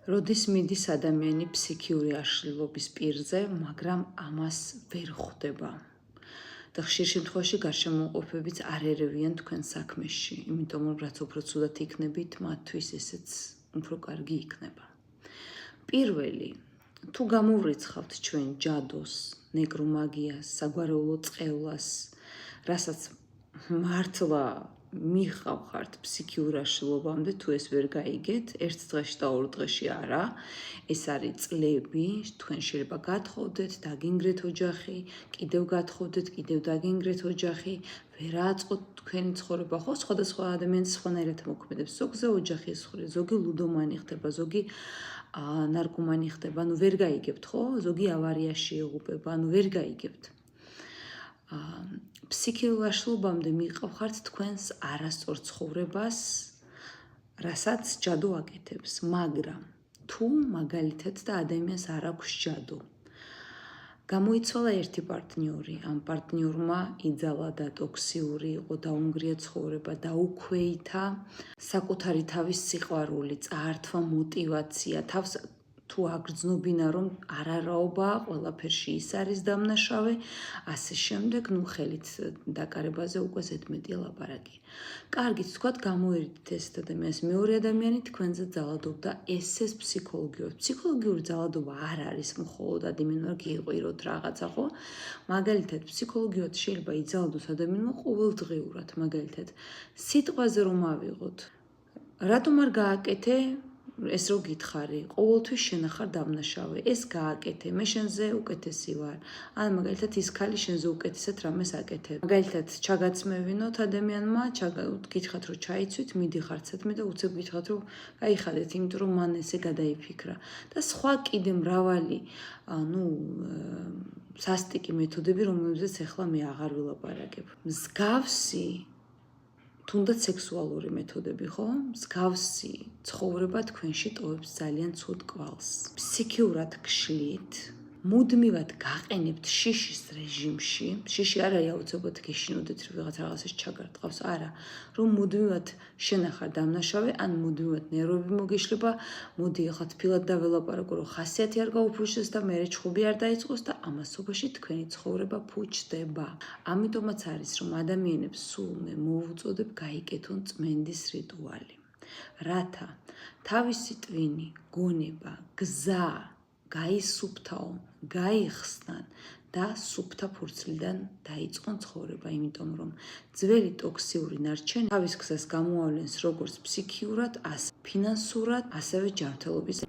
როდის მიდის ადამიანი ფსიქიური აშლილობის პირზე, მაგრამ ამას ვერ ხვდება. და ხშირ შემთხვევაში გარშემოყოფებიც არ ერევიან თქვენ საქმეში, იმიტომ რომ რაც უფრო ცუდად იქნებით, მათთვის ესეც უფრო კარგი იქნება. პირველი, თუ გამოვრიცხავთ ჩვენ ჯადოს, ნეკრომაგიას, საგვარეულო წყევლას, რასაც მართლა მიხავხართ ფსიქიურ აშლილობამდე, თუ ეს ვერ გაიგეთ, ერთ დღეში და ორ დღეში არა, ეს არის წლები, თქვენ შეიძლება გათხოვდეთ, დაგინგრეთ ოჯახი, კიდევ გათხოვდეთ, კიდევ დაგინგრეთ ოჯახი, ვერ აწყოთ თქვენი ცხოვრება, ხო, სხვადასხვა ადამიანს სხვანაირად მოქმედებს, ზოგზე ოჯახი ესხური, ზოგი ლუდომანი ხდება, ზოგი ნარკომანი ხდება, ანუ ვერ გაიგებთ, ხო? ზოგი ავარიაში იღუპება, ანუ ვერ გაიგებთ. ფსიქიურ აშლილობამდე მიყავხართ თქვენს არასწორ ცხოვრებას, რასაც ჯადო აკეთებს, მაგრამ თუ მაგალითად და ადამიანს არ აქვს ჯადო. გამოიცვალა ერთი პარტნიორი, ამ პარტნიორმა იძალა და ტოქსიური იყო, დაუნგრია ცხოვრება, დაუქვეითა საკუთარი თავის სიყვარული, წაართვა მოტივაცია, თავს თუ აგრძნობინა, რომ არარაობაა, ყველაფერში ის არის დამნაშავე, ასე შემდეგ, ხელით დაკარებაზე უკვე ზედმეტია ლაპარაკი. კარგით, თქვათ, გამოერიდეთ ესეთ ადამიანს, მეორე ადამიანი თქვენზე ძალადობდა, ეს ფსიქოლოგიურად. ფსიქოლოგიური ძალადობა არ არის მხოლოდ ადამიანმა გიყვიროთ რაღაცა, ხო? მაგალითად, ფსიქოლოგიურად შეიძლება იძალადოს ადამიანმა ყოველდღიურად, მაგალითად, სიტყვაზე რომ ავიღოთ. რატომ არ გააკეთე? ეს რო გითხარი, ყოველთვის შენ ხარ დამნაშავე, ეს გააკეთე, მე შენზე უკეთესი ვარ. ან მაგალითად ის ქალი შენზე უკეთესად რამეს აკეთებ. მაგალითად, ჩაგაცმევინოთ ადამიანმა, გითხრათ რომ ჩაიცვით, მიდიხართ სადმე და უცებ გითხრათ რომ გაიხადეთ, იმიტომ რომ მან ესე გადაიფიქრა. და სხვა კიდე მრავალი, სასტიკი მეთოდები, რომლებზეც ახლა მე აღარ ვილაპარაკებ. მსგავსი თუნდაც სექსუალური მეთოდები, ხო? მსგავსი ცხოვრება თქვენში ტოვებს ძალიან ცუდ კვალს. ფსიქიურად გშლით, მუდმივად გაყენებთ შიშის რეჟიმში. შიში არ არის აუცილებლად გეშინოდეთ, რომ ვიღაც რაღაცას ჩაგარტყავს, არა, რომ მუდმივად შენახარ დამნაშავე, ან მუდმივად ნერვები მოგიშლება, მოდი ახლა თბილად დაველაპარაკო, რომ ხასიათი არ გაუფუშდეს და მე ჩხუბი არ დაიწყოს და ამასობაში თქვენი ცხოვრება ფუჩდება. ამიტომაც არის, რომ ადამიანებს სულ მე მოვუწოდებ გაიკეთონ წმენდის რიტუალი. რათა თავისი ტვინი, გონება, გზა გაისუფთავონ, გაიხსნან და სუფთა ფურცლიდან დაიწყონ ცხოვრება, იმიტომ რომ ძველი ტოქსიური ნარჩენი თავის გზას გამოავლენს როგორც ფსიქიურად, ასევე ფინანსურად, ასევე ჯანმრთელობის